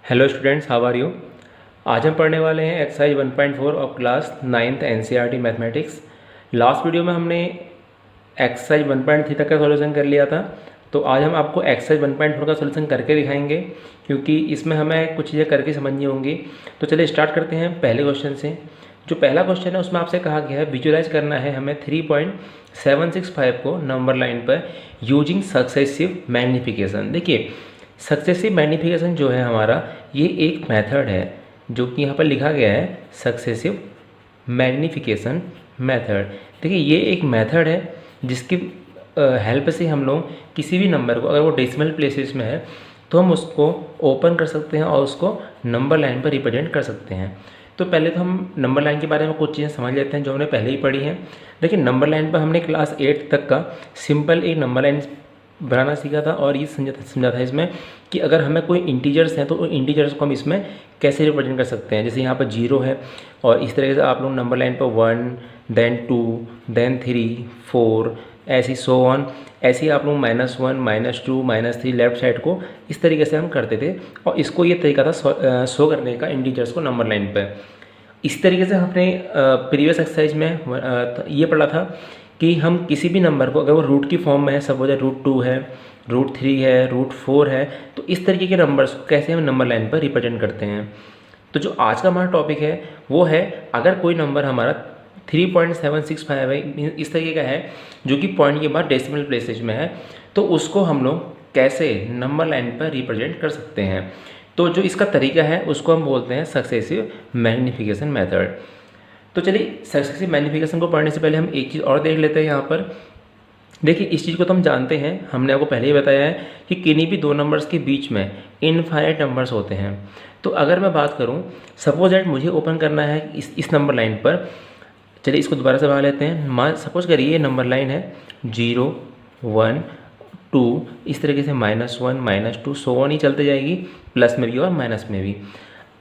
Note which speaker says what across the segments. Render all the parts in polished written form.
Speaker 1: Hello students, how are you. आज हम पढ़ने वाले हैं exercise 1.4 of class 9th NCERT mathematics. Last video में हमने एक्सरसाइज 1.3 तक का सॉल्यूशन कर लिया था। तो आज हम आपको एक्सरसाइज 1.4 का सॉल्यूशन करके दिखाएंगे, क्योंकि इसमें हमें कुछ चीज़ें करके समझनी होंगी। तो चलिए स्टार्ट करते हैं पहले क्वेश्चन से। जो पहला क्वेश्चन है उसमें आपसे कहा गया है विजुअलाइज करना है हमें 3.765 को नंबर लाइन पर यूजिंग सक्सेसिव मैग्नीफिकेशन। देखिए, सक्सेसिव मैग्नीफिकेशन जो है हमारा, ये एक मेथड है जो कि यहाँ पर लिखा गया है सक्सेसिव मैग्नीफिकेशन मेथड। देखिए, ये एक मेथड है जिसकी हेल्प से हम लोग किसी भी नंबर को, अगर वो डेसिमल प्लेसेस में है तो हम उसको ओपन कर सकते हैं और उसको नंबर लाइन पर रिप्रेजेंट कर सकते हैं। तो पहले तो हम नंबर लाइन के बारे में कुछ चीज़ें समझ लेते हैं जो हमने पहले ही पढ़ी हैं। देखिए, नंबर लाइन पर हमने क्लास 8 तक का सिंपल एक नंबर लाइन बनाना सीखा था, और ये समझा था इसमें कि अगर हमें कोई इंटीजर्स हैं तो उन इंटीजर्स को हम इसमें कैसे रिप्रेजेंट कर सकते हैं। जैसे यहाँ पर 0 है, और इस तरीके से आप लोग नंबर लाइन पर 1 देन 2 देन 3 4 ऐसी सो ऑन, ऐसे ही आप लोग -1 -2 -3 लेफ्ट साइड को इस तरीके से हम करते थे। और इसको ये तरीका था शो करने का इंटीजर्स को नंबर लाइन पर। इस तरीके से हमने प्रीवियस एक्सरसाइज में ये पढ़ा था कि हम किसी भी नंबर को, अगर वो रूट की फॉर्म में है, सपोज √2 है, √3 है, √4 है, तो इस तरीके के नंबर्स को कैसे हम नंबर लाइन पर रिप्रेजेंट करते हैं। तो जो आज का हमारा टॉपिक है वो है, अगर कोई नंबर हमारा 3.765 है, इस तरीके का है जो कि पॉइंट के बाद डेसिमल प्लेसेज में है, तो उसको हम लोग कैसे नंबर लाइन पर रिप्रेजेंट कर सकते हैं। तो जो इसका तरीका है उसको हम बोलते हैं सक्सेसिव मैग्नीफिकेशन मेथड। तो चलिए, सक्सेसिव मैग्नीफिकेशन को पढ़ने से पहले हम एक चीज़ और देख लेते हैं यहाँ पर। देखिए, इस चीज़ को तो हम जानते हैं, हमने आपको पहले ही बताया है कि किन्हीं भी दो नंबर्स के बीच में इनफाइनाइट नंबर्स होते हैं। तो अगर मैं बात करूँ, सपोज दैट मुझे ओपन करना है इस नंबर लाइन पर। चलिए इसको दोबारा से बना लेते हैं। सपोज करिए ये नंबर लाइन है 0 1 2, इस तरीके से -1 -2 सो ऑन ही चलते जाएगी, प्लस में भी और माइनस में भी।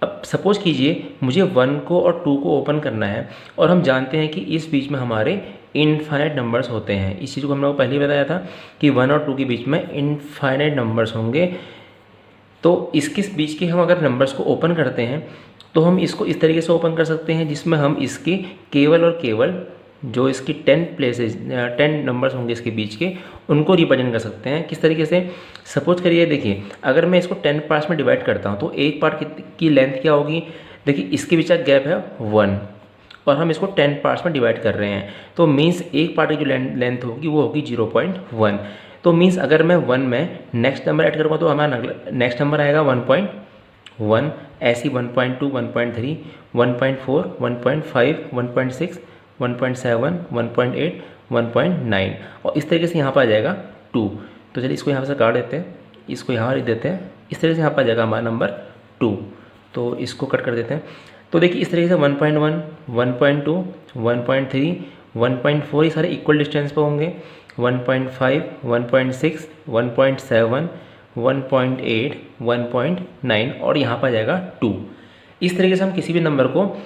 Speaker 1: अब सपोज़ कीजिए मुझे 1 को और 2 को ओपन करना है, और हम जानते हैं कि इस बीच में हमारे इनफाइनाइट नंबर्स होते हैं। इस चीज़ को हमने पहले ही बताया था कि 1 और 2 के बीच में इनफाइनाइट नंबर्स होंगे। तो इसके बीच के हम अगर नंबर्स को ओपन करते हैं तो हम इसको इस तरीके से ओपन कर सकते हैं, जिसमें हम इसके केवल और केवल जो इसकी 10 नंबर्स होंगे इसके बीच के, उनको रिप्रेजेंट कर सकते हैं। किस तरीके से, सपोज करिए, देखिए अगर मैं इसको 10 पार्ट्स में डिवाइड करता हूँ तो एक पार्ट की लेंथ क्या होगी। देखिए, इसके बीच का गैप है 1, और हम इसको 10 पार्ट्स में डिवाइड कर रहे हैं, तो मीन्स एक पार्ट की जो लेंथ होगी वो होगी 0.1। तो मीन्स अगर मैं 1 में नेक्स्ट नंबर ऐड करूँगा तो हमारा नेक्स्ट नंबर आएगा 1.1, ऐसी 1.2 1.3 1.4 1.5 1.6 1.7 1.8 1.9, और इस तरीके से यहाँ पर आ जाएगा 2। तो चलिए इसको यहाँ से काट देते हैं, इसको यहाँ लिख देते हैं। इस तरीके से यहाँ पर आ जाएगा हमारा नंबर 2। तो इसको कट कर देते हैं। तो देखिए, इस तरीके से 1.1 1.2 1.3 1.4 ये सारे इक्वल डिस्टेंस पर होंगे। 1.5 1.6 1.7 1.8 1.9, और यहाँ पर आ जाएगा 2। इस तरीके से हम किसी भी नंबर को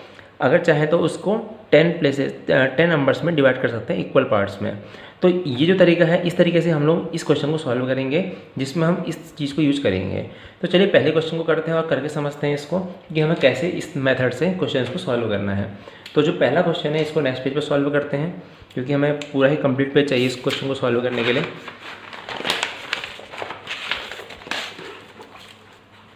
Speaker 1: अगर चाहे तो उसको 10 नंबर्स में डिवाइड कर सकते हैं इक्वल पार्ट्स में। तो ये जो तरीका है, इस तरीके से हम लोग इस क्वेश्चन को सॉल्व करेंगे, जिसमें हम इस चीज़ को यूज करेंगे। तो चलिए पहले क्वेश्चन को करते हैं और करके समझते हैं इसको कि हमें कैसे इस मेथड से क्वेश्चन को सॉल्व करना है। तो जो पहला क्वेश्चन है इसको नेक्स्ट पेज पर सॉल्व करते हैं, क्योंकि हमें पूरा ही कंप्लीट पेज चाहिए इस क्वेश्चन को सॉल्व करने के लिए।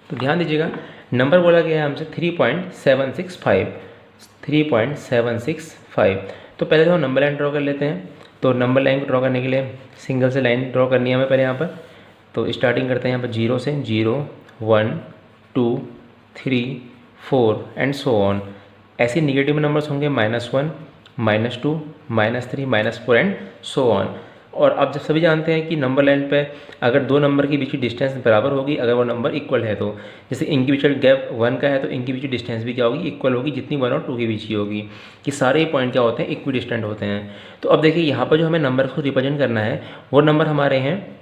Speaker 1: तो ध्यान दीजिएगा, नंबर बोला गया है हमसे 3.765। तो पहले तो हम नंबर लाइन ड्रॉ कर लेते हैं। तो नंबर लाइन को ड्रॉ करने के लिए सिंगल से लाइन ड्रॉ करनी है हमें पहले यहाँ पर। तो स्टार्टिंग करते हैं यहाँ पर 0 से, 0 1 2 3 4 एंड सो ऑन। ऐसे निगेटिव नंबर्स होंगे -1 -2 -3 -4 एंड सो ऑन। और अब जब सभी जानते हैं कि नंबर लाइन पे अगर दो नंबर के बीच की डिस्टेंस बराबर होगी, अगर वो नंबर इक्वल है, तो जैसे इनके बीच का गैप 1 का है तो इनके बीच की डिस्टेंस भी क्या होगी, इक्वल होगी, जितनी 1 और 2 के बीच की होगी, कि सारे ही पॉइंट क्या होते हैं, इक्वी डिस्टेंट होते हैं। तो अब देखिए, यहाँ पर जो हमें नंबर को रिप्रेजेंट करना है वो नंबर हमारे हैं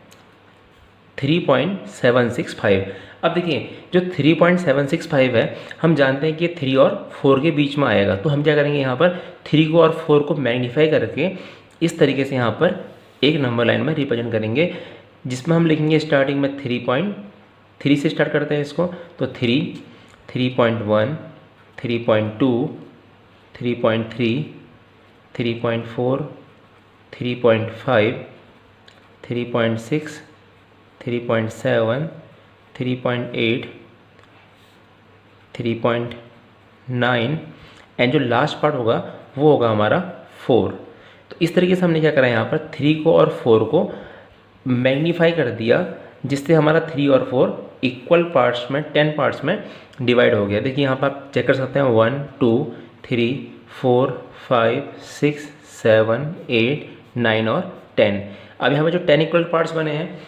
Speaker 1: 3.765। अब देखिए, जो 3.765 है, हम जानते हैं कि 3 और 4 के बीच में आएगा। तो हम क्या करेंगे, यहाँ पर 3 को और 4 को मैग्नीफाई करके इस तरीके से यहाँ पर एक नंबर लाइन में रिप्रेजेंट करेंगे, जिसमें हम लिखेंगे स्टार्टिंग में 3.7 3 से स्टार्ट करते हैं इसको, तो 3, 3.1, 3.2, 3.3, 3.4, 3.5, 3.6, 3.7, 3.8, 3.9 एंड जो लास्ट पार्ट होगा वो होगा हमारा 4। तो इस तरीके से हमने क्या करा यहाँ पर 3 को और 4 को मैग्नीफाई कर दिया, जिससे हमारा 3 और 4 इक्वल पार्ट्स में 10 पार्ट्स में डिवाइड हो गया। देखिए यहाँ पर आप चेक कर सकते हैं 1, 2, 3, 4, 5, 6, 7, 8, 9 और 10। अब यहाँ पर जो 10 इक्वल पार्ट्स बने हैं,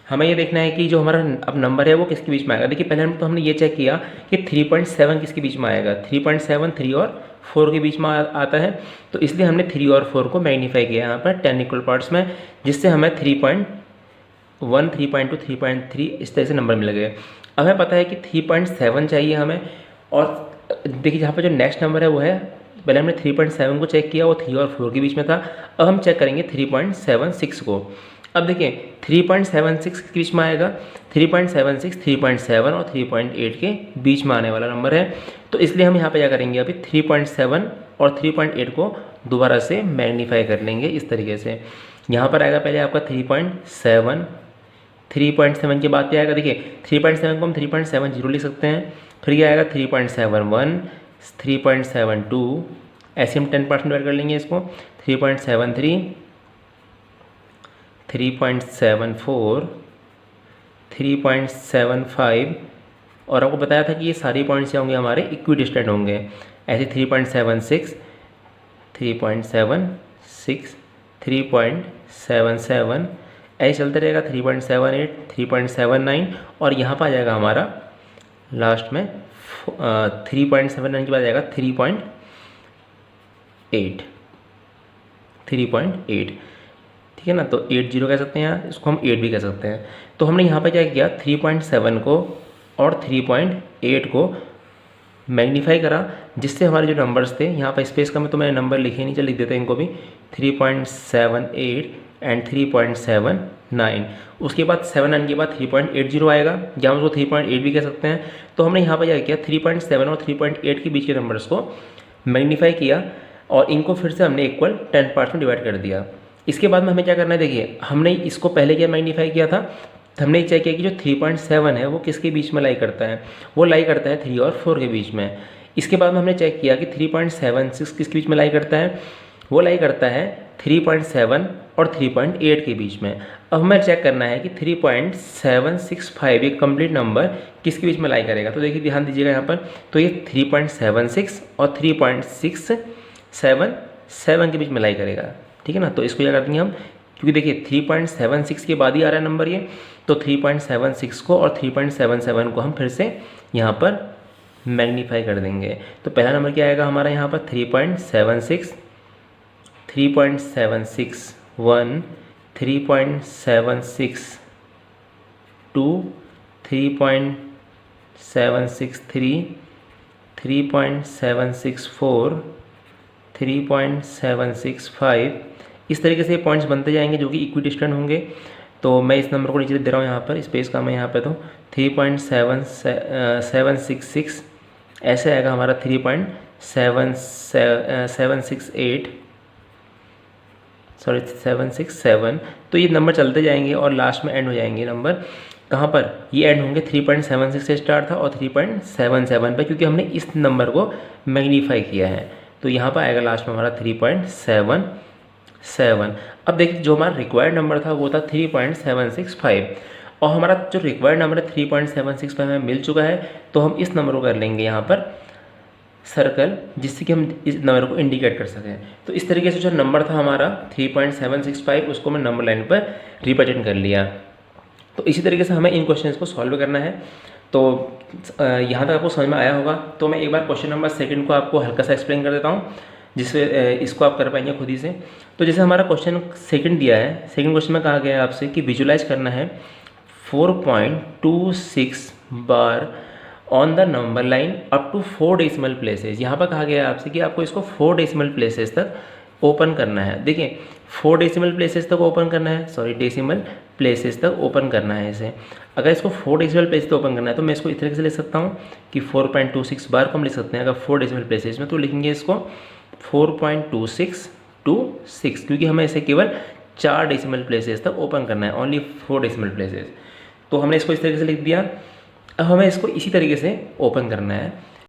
Speaker 1: हमें ये देखना है कि जो हमारा अब नंबर है वो किसके बीच में आएगा। देखिए पहले हमने ये चेक किया कि 3.7 किसके बीच में आएगा। 3.7 3 और 4 के बीच में आता है, तो इसलिए हमने 3 और 4 को मैग्नीफाई किया यहाँ पर 10 इक्वल पार्ट्स में, जिससे हमें 3.1, 3.2, 3.3 इस तरह से नंबर मिल गए। अब हमें पता है कि 3.7 चाहिए हमें, और देखिए यहाँ पर जो नेक्स्ट नंबर है वो है, पहले हमने 3.7 को चेक किया, वो 3 और 4 के बीच में था। अब हम चेक करेंगे 3.76 को। अब देखिए 3.76 के बीच में आएगा, 3.76, 3.7 और 3.8 के बीच में आने वाला नंबर है। तो इसलिए हम यहाँ पे क्या करेंगे, अभी 3.7 और 3.8 को दोबारा से मैग्नीफाई कर लेंगे इस तरीके से। यहाँ पर आएगा पहले आपका 3.7, 3.7 के बाद क्या आएगा, देखिए 3.7 को हम 3.70 लिख सकते हैं। फिर क्या आएगा 3.71, 3.72, ऐसे हम 10% डिवाइड कर लेंगे इसको। 3.73, 3.74, 3.75, और आपको बताया था कि ये सारे पॉइंट्स होंगे हमारे इक्वी डिस्टेंट होंगे। ऐसे 3.76, 3.76, 3.77, ऐसे चलते रहेगा 3.78, 3.79, और यहाँ पर आ जाएगा हमारा लास्ट में 3.79 के बाद आएगा 3.8, ठीक है ना। तो 80 कह सकते हैं, इसको हम 8 भी कह सकते हैं। तो हमने यहाँ पे क्या किया, 3.7 को और 3.8 को मैग्नीफाई करा, जिससे हमारे जो नंबर्स थे, यहाँ पर स्पेस का में तो मैंने नंबर लिखे नहीं, चल लिख देते हैं इनको भी, 3.78 एंड 3.79। उसके बाद 79 के बाद 3.80 आएगा, या हम उसको 3.8 भी कह सकते हैं। तो हमने यहाँ पर क्या किया, 3.7 और 3.8 के बीच के नंबर्स को मैग्नीफाई किया, और इनको फिर से हमने इक्वल 10 पार्ट्स में डिवाइड कर दिया। इसके बाद में हमें क्या करना है, देखिए हमने इसको पहले क्या मैग्नीफाई किया था, हमने चेक किया कि जो 3.7 है वो किसके बीच में लाई करता है, वो लाई करता है 3 और 4 के बीच में। इसके बाद में हमने चेक किया कि 3.76 किसके बीच में लाई करता है, वो लाई करता है 3.7 और 3.8 के बीच में। अब हमें चेक करना है कि 3.765 एक कंप्लीट नंबर किसके बीच में लाई करेगा। तो देखिए ध्यान दीजिएगा यहाँ पर, तो ये 3.76 और 3.677 के बीच में लाई करेगा, ठीक है ना। तो इसको क्या करते हैं हम, क्योंकि देखिए 3.76 के बाद ही आ रहा है नंबर ये, तो 3.76 को और 3.77 को हम फिर से यहाँ पर मैग्नीफाई कर देंगे। तो पहला नंबर क्या आएगा हमारा यहाँ पर 3.76, 3.761, 3.762, 3.763, 3.764, 3.765, इस तरीके से पॉइंट्स बनते जाएंगे जो कि इक्वी डिस्टेंट होंगे। तो मैं इस नंबर को नीचे दे रहा हूँ यहाँ पर, स्पेस का मैं यहाँ पे, तो 3.766 ऐसे आएगा हमारा, 767। तो ये नंबर चलते जाएंगे और लास्ट में एंड हो जाएंगे नंबर कहाँ पर, ये एंड होंगे 3.76 से स्टार्ट था और 3.77 पर, क्योंकि हमने इस नंबर को मैग्नीफाई किया है। तो यहाँ पर आएगा लास्ट में हमारा 3.77। अब देखिए जो हमारा रिक्वायर्ड नंबर था वो था 3.765, और हमारा जो रिक्वायर्ड नंबर है 3.765 हमें मिल चुका है। तो हम इस नंबर को कर लेंगे यहाँ पर सर्कल, जिससे कि हम इस नंबर को इंडिकेट कर सकें। तो इस तरीके से जो नंबर था हमारा 3.765, उसको मैं नंबर लाइन पर रिप्रेजेंट कर लिया। तो इसी तरीके से हमें इन क्वेश्चंस को सॉल्व करना है। तो यहाँ तक आपको समझ में आया होगा। तो मैं एक बार क्वेश्चन नंबर 2 को आपको हल्का सा एक्सप्लेन कर देता हूँ, जिससे इसको आप कर पाएंगे खुद ही से। तो जैसे हमारा क्वेश्चन 2 दिया है, सेकंड क्वेश्चन में कहा गया है आपसे कि विजुलाइज करना है 4.26 बार on the number line up to 4 decimal places. यहाँ पर कहा गया है आपसे कि आपको इसको 4 डेसिमल प्लेसेस तक ओपन करना है। देखिए 4 डेसिमल प्लेसेस तक ओपन करना है, सॉरी डेसिमल प्लेसेस तक ओपन करना है इसे। अगर इसको 4 डेसिमल प्लेसेस तक ओपन करना है तो मैं इसको इस तरीके से लिख सकता हूँ कि 4.26 बार को हम लिख सकते हैं। अगर 4 डेसिमल प्लेसेस में तो लिखेंगे इसको 4.2626, क्योंकि हमें इसे केवल 4 डेसिमल प्लेसेस तक ओपन करना है, ओनली 4 डेसिमल प्लेसेस। तो हमने इसको इस तरीके से लिख दिया। अब हमें इसको इसी तरीके से ओपन करना है।